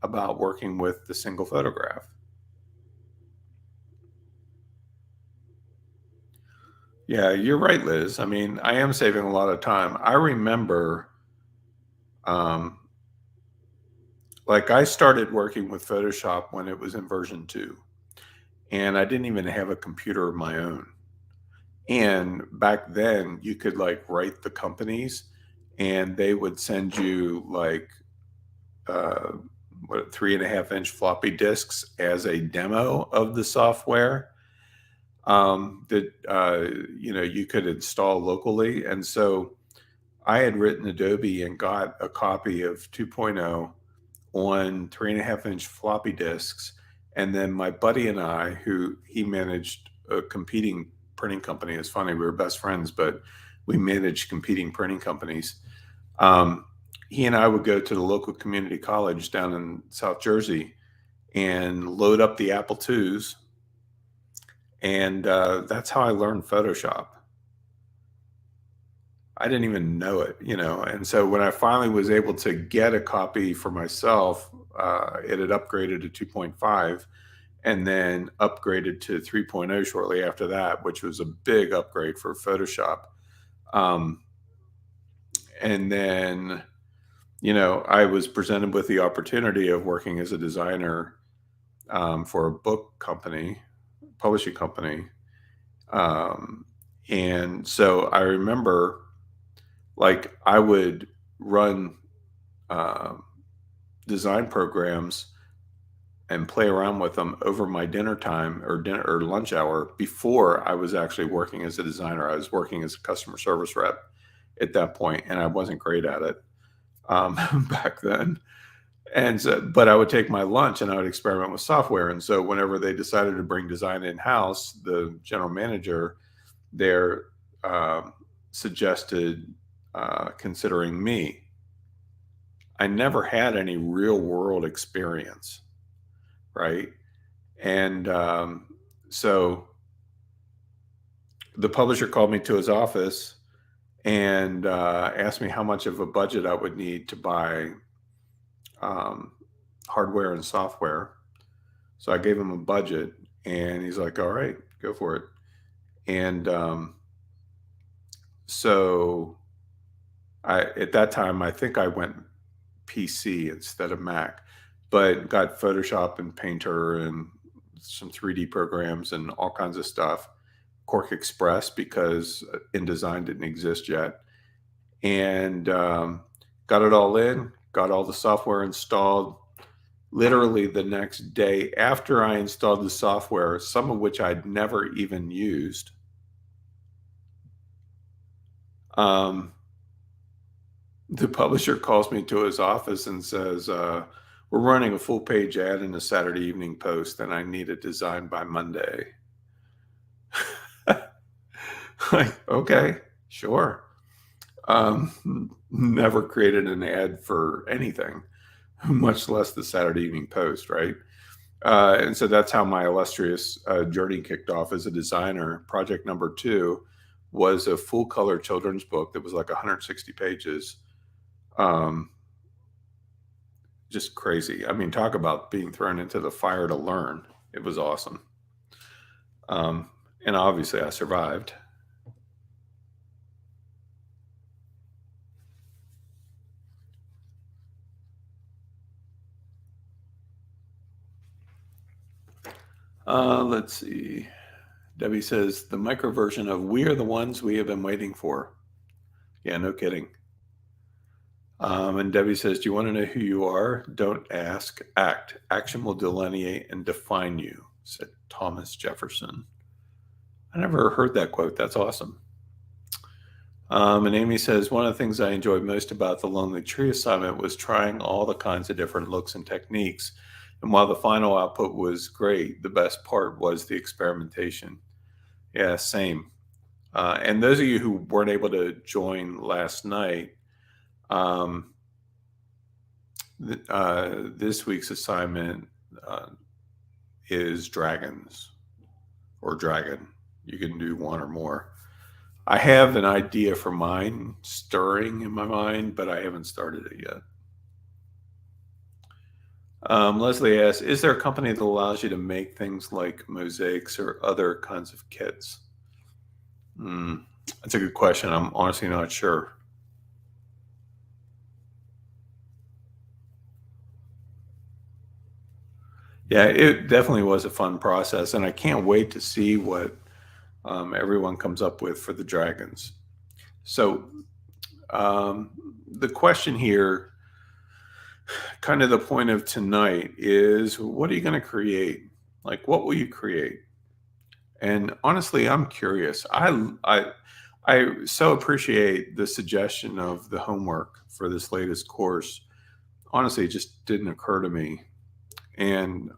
about working with the single photograph. Yeah, you're right, Liz. I mean, I am saving a lot of time. I remember, um, like, I started working with Photoshop when it was in version 2. and I didn't even have a computer of my own. And back then, you could like write the companies, and they would send you like uh, 3.5-inch floppy disks as a demo of the software that you could install locally. And so I had written Adobe and got a copy of 2.0 on 3.5-inch floppy disks. And then my buddy and I, who he managed a competing printing company, it's funny, we were best friends, but we managed competing printing companies. Um, he and I would go to the local community college down in South Jersey and load up the Apple IIs. And that's how I learned Photoshop. I didn't even know it, And so when I finally was able to get a copy for myself, it had upgraded to 2.5 and then upgraded to 3.0 shortly after that, which was a big upgrade for Photoshop. Um, and then, I was presented with the opportunity of working as a designer for a book company, publishing company. And so I remember like I would run design programs and play around with them over my dinner time or lunch hour before I was actually working as a designer. I was working as a customer service rep at that point, and I wasn't great at it back then. And so, but I would take my lunch and I would experiment with software. And so whenever they decided to bring design in-house, the general manager there suggested considering me. I never had any real world experience, right? And so the publisher called me to his office and asked me how much of a budget I would need to buy hardware and software. So I gave him a budget, and he's like, all right, go for it. And so at that time, I think I went PC instead of Mac, but got Photoshop and Painter and some 3D programs and all kinds of stuff. Quark Express, because InDesign didn't exist yet. And got it all in, got all the software installed. Literally the next day after I installed the software, some of which I'd never even used, the publisher calls me to his office and says, we're running a full page ad in the Saturday Evening Post, and I need it designed by Monday. Like, okay, sure. Never created an ad for anything, much less the Saturday Evening Post, right? And so that's how my illustrious journey kicked off as a designer. Project number 2 was a full color children's book that was like 160 pages. Just crazy. I mean, talk about being thrown into the fire to learn. It was awesome. And obviously I survived. Let's see. Debbie says, the micro version of "We Are the Ones We Have Been Waiting For." Yeah, no kidding. And Debbie says, do you want to know who you are? Don't ask, act. Action will delineate and define you, said Thomas Jefferson. I never heard that quote. That's awesome. And Amy says, one of the things I enjoyed most about the Lonely Tree assignment was trying all the kinds of different looks and techniques. And while the final output was great, the best part was the experimentation. Yeah, same. And those of you who weren't able to join last night, this week's assignment is dragons or dragon. You can do one or more. I have an idea for mine stirring in my mind, but I haven't started it yet. Leslie asks, is there a company that allows you to make things like mosaics or other kinds of kits? That's a good question. I'm honestly not sure. Yeah, it definitely was a fun process, and I can't wait to see what everyone comes up with for the dragons. So, um, the question here, kind of the point of tonight, is what are you going to create? Like, what will you create? And honestly, I'm curious. I so appreciate the suggestion of the homework for this latest course. Honestly, it just didn't occur to me, and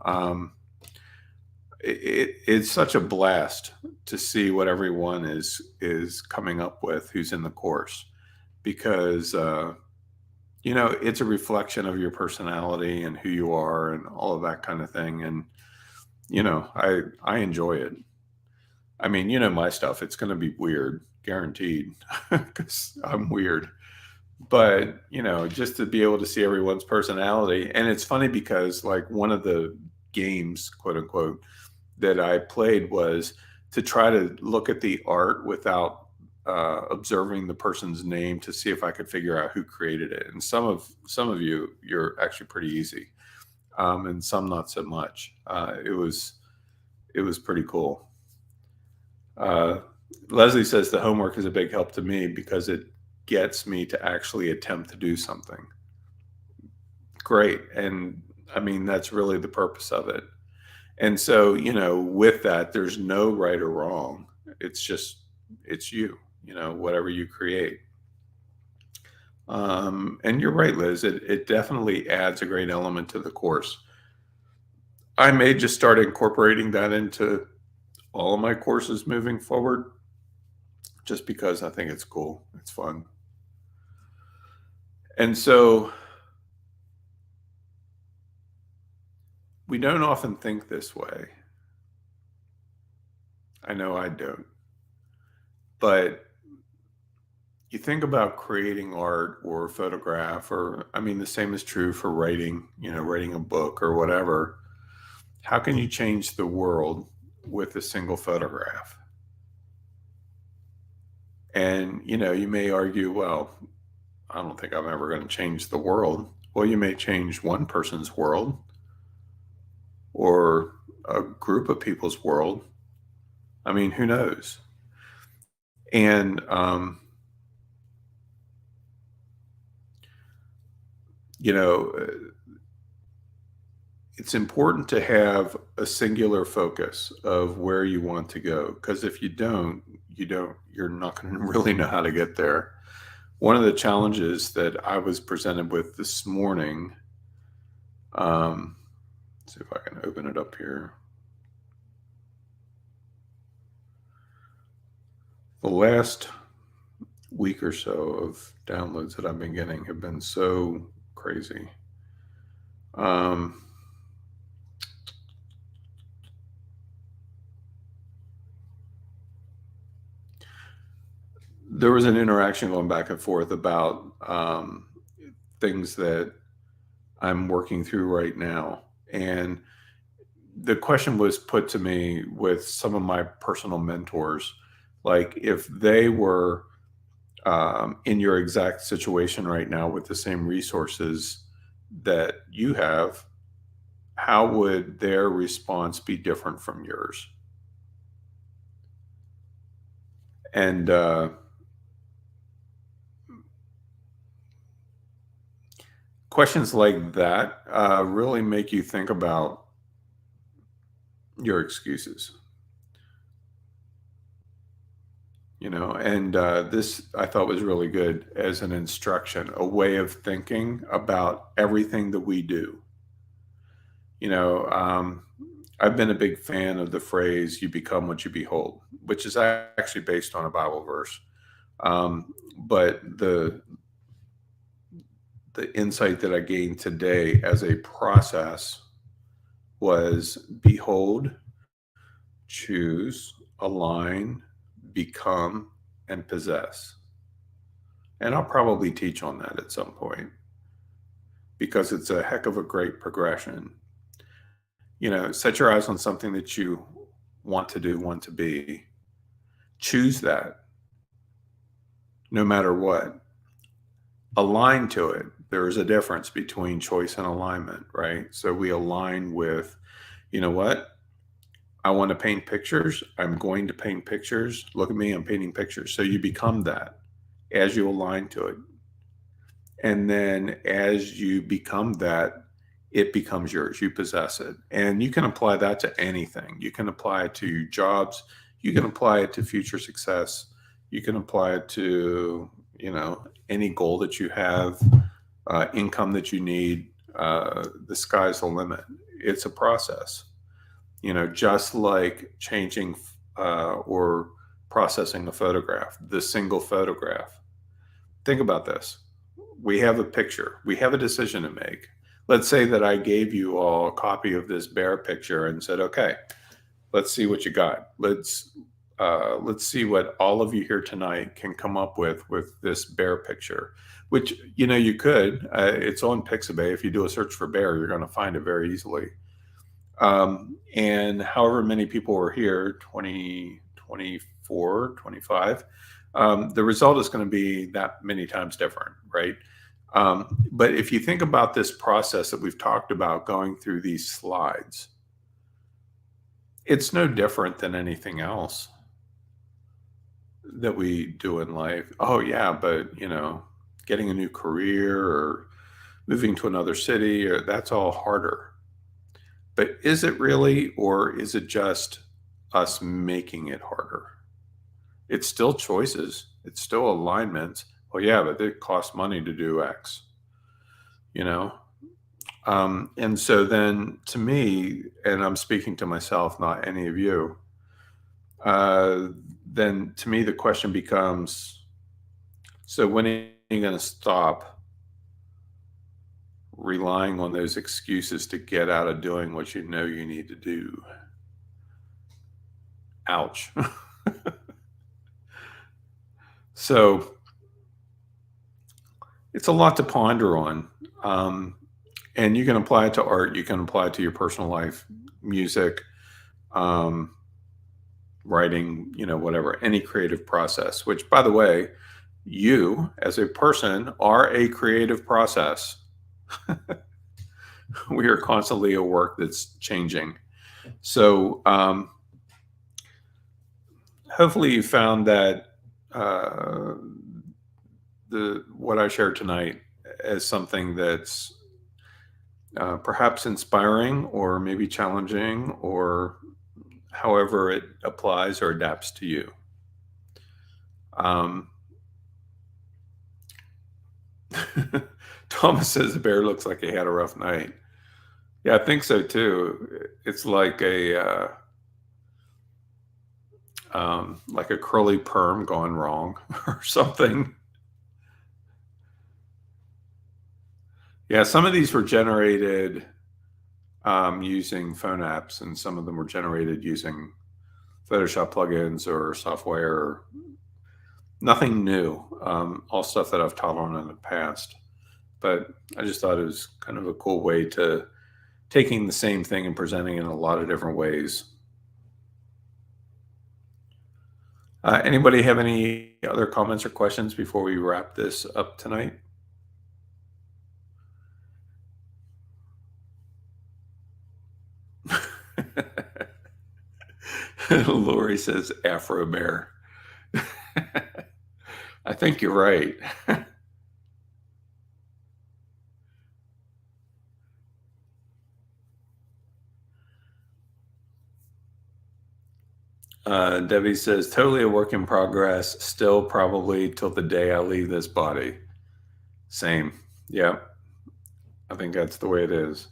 it's such a blast to see what everyone is coming up with who's in the course, because it's a reflection of your personality and who you are and all of that kind of thing. And I enjoy it. I mean, my stuff, it's going to be weird, guaranteed, because I'm weird. But just to be able to see everyone's personality. And it's funny because, like, one of the games, quote unquote, that I played was to try to look at the art without observing the person's name, to see if I could figure out who created it. And some of you're actually pretty easy, and some not so much. It was pretty cool. Uh, Leslie says the homework is a big help to me because it gets me to actually attempt to do something. Great. And I mean, that's really the purpose of it. And so, with that, there's no right or wrong. It's just, it's you, whatever you create. And you're right, Liz. It definitely adds a great element to the course. I may just start incorporating that into all of my courses moving forward, just because I think it's cool. It's fun. And so we don't often think this way. I know I don't. But you think about creating art or photograph, or I mean, the same is true for writing, writing a book or whatever. How can you change the world with a single photograph? And, you may argue, well, I don't think I'm ever going to change the world. Well, you may change one person's world or a group of people's world. I mean, who knows? And, you know, it's important to have a singular focus of where you want to go. Because if you're not going to really know how to get there. One of the challenges that I was presented with this morning, let's see if I can open it up here. The last week or so of downloads that I've been getting have been so crazy. There was an interaction going back and forth about things that I'm working through right now. And the question was put to me with some of my personal mentors, like if they were in your exact situation right now with the same resources that you have, how would their response be different from yours? And questions like that really make you think about your excuses. And this I thought was really good as an instruction, a way of thinking about everything that we do. you know um, I've been a big fan of the phrase, you become what you behold, which is actually based on a Bible verse. But the insight that I gained today as a process was behold, choose, align, become, and possess. And I'll probably teach on that at some point because it's a heck of a great progression. Set your eyes on something that you want to do, want to be. Choose that no matter what. Align to it. There is a difference between choice and alignment, right? So we align with, you know what? I want to paint pictures. I'm going to paint pictures. Look at me, I'm painting pictures. So you become that as you align to it. And then as you become that, it becomes yours. You possess it. And you can apply that to anything. You can apply it to jobs. You can apply it to future success. You can apply it to, any goal that you have, income that you need. The sky's the limit. It's a process, just like changing or processing a photograph, the single photograph. Think about this. We have a picture, we have a decision to make. Let's say that I gave you all a copy of this bear picture and said, okay, let's see what you got. Let's see what all of you here tonight can come up with this bear picture, which, you could. It's on Pixabay. If you do a search for bear, you're going to find it very easily. And however many people were here, 20, 24, 25, the result is going to be that many times different, right? But if you think about this process that we've talked about going through these slides, it's no different than anything else that we do in life. Oh yeah, but getting a new career or moving to another city, or that's all harder. But is it really, or is it just us making it harder? It's still choices. It's still alignments. Well, yeah, but it costs money to do X, and so then to me, and I'm speaking to myself, not any of you, then to me, the question becomes, so when are you going to stop relying on those excuses to get out of doing what you know you need to do? Ouch. So it's a lot to ponder on. And you can apply it to art. You can apply it to your personal life, music, writing, whatever, any creative process, which, by the way, you as a person are a creative process. We are constantly a work that's changing. So hopefully you found that what I shared tonight as something that's perhaps inspiring or maybe challenging, or however it applies or adapts to you. Thomas says the bear looks like he had a rough night. Yeah, I think so too. It's like a curly perm gone wrong or something. Yeah, some of these were generated using phone apps, and some of them were generated using Photoshop plugins or software. Nothing new, all stuff that I've taught on in the past. But I just thought it was kind of a cool way to taking the same thing and presenting it in a lot of different ways. Anybody have any other comments or questions before we wrap this up tonight? Lori says Afro Bear. I think you're right. Debbie says, totally a work in progress. Still probably till the day I leave this body. Same. Yeah. I think that's the way it is.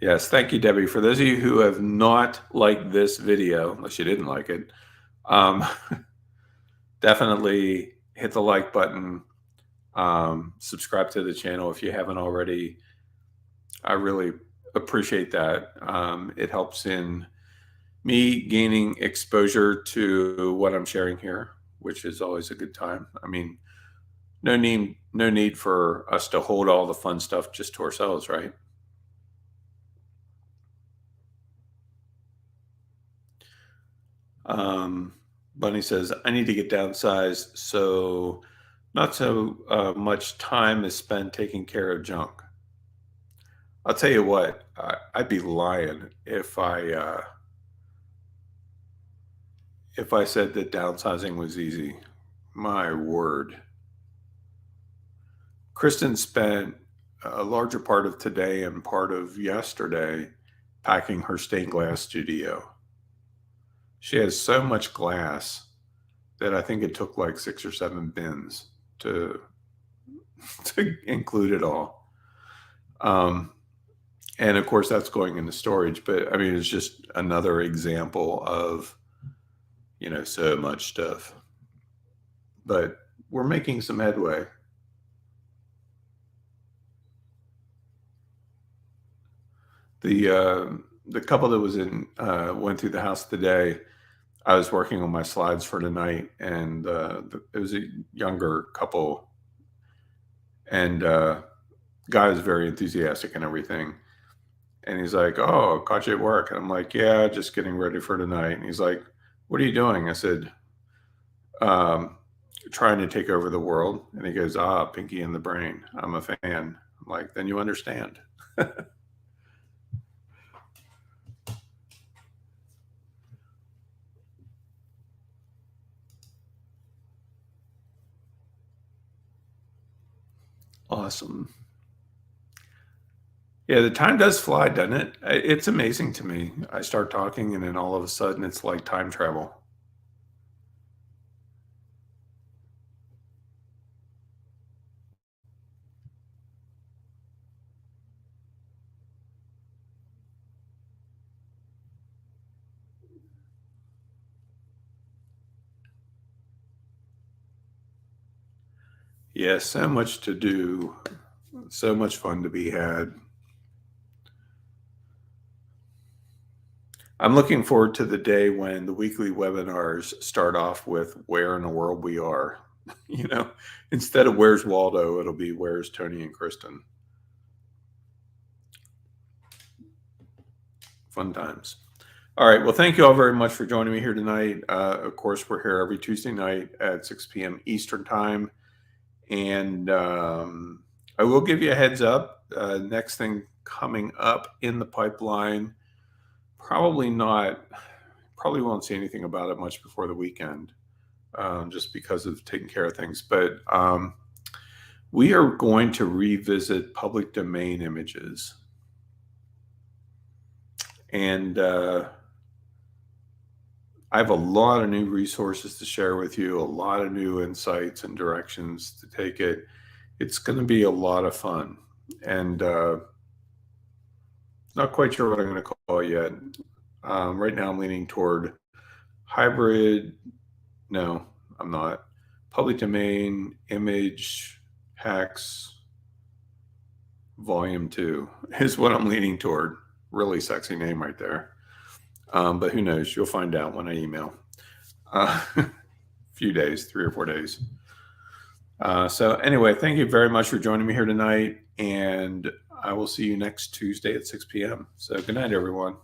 Yes. Thank you, Debbie. For those of you who have not liked this video, unless you didn't like it, definitely hit the like button. Subscribe to the channel if you haven't already. I really appreciate that. It helps in me gaining exposure to what I'm sharing here, which is always a good time. I mean, no need for us to hold all the fun stuff just to ourselves, right? Bunny says, I need to get downsized so not so much time is spent taking care of junk. I'll tell you what, I'd be lying if I said that downsizing was easy. My word. Kristen spent a larger part of today and part of yesterday packing her stained glass studio. She has so much glass that I think it took like 6 or 7 bins to to include it all. Um, and of course, that's going into storage. But I mean, it's just another example of so much stuff. But we're making some headway. The couple that was in went through the house today. I was working on my slides for tonight, and it was a younger couple, and guy was very enthusiastic and everything. And he's like, "Oh, caught you at work." And I'm like, "Yeah, just getting ready for tonight." And he's like, "What are you doing?" I said, um, "Trying to take over the world." And he goes, "Ah, Pinky in the Brain. I'm a fan." I'm like, "Then you understand." Awesome. Yeah, the time does fly, doesn't it? It's amazing to me. I start talking, and then all of a sudden, it's like time travel. Yeah, so much to do, so much fun to be had. I'm looking forward to the day when the weekly webinars start off with "Where in the world we are." You know, instead of "Where's Waldo," it'll be "Where's Tony and Kristen." Fun times. All right. Well, thank you all very much for joining me here tonight. Of course, we're here every Tuesday night at 6 p.m. Eastern Time. And I will give you a heads up. Next thing coming up in the pipeline, probably not, probably won't see anything about it much before the weekend, just because of taking care of things. But we are going to revisit public domain images. And I have a lot of new resources to share with you, a lot of new insights and directions to take it. It's going to be a lot of fun. And not quite sure what I'm going to call it yet. Right now, I'm leaning toward hybrid. No, I'm not. Public domain image hacks volume 2 is what I'm leaning toward. Really sexy name right there. But who knows? You'll find out when I email. Few days, 3 or 4 days. So anyway, thank you very much for joining me here tonight, and I will see you next Tuesday at 6 p.m. So good night, everyone.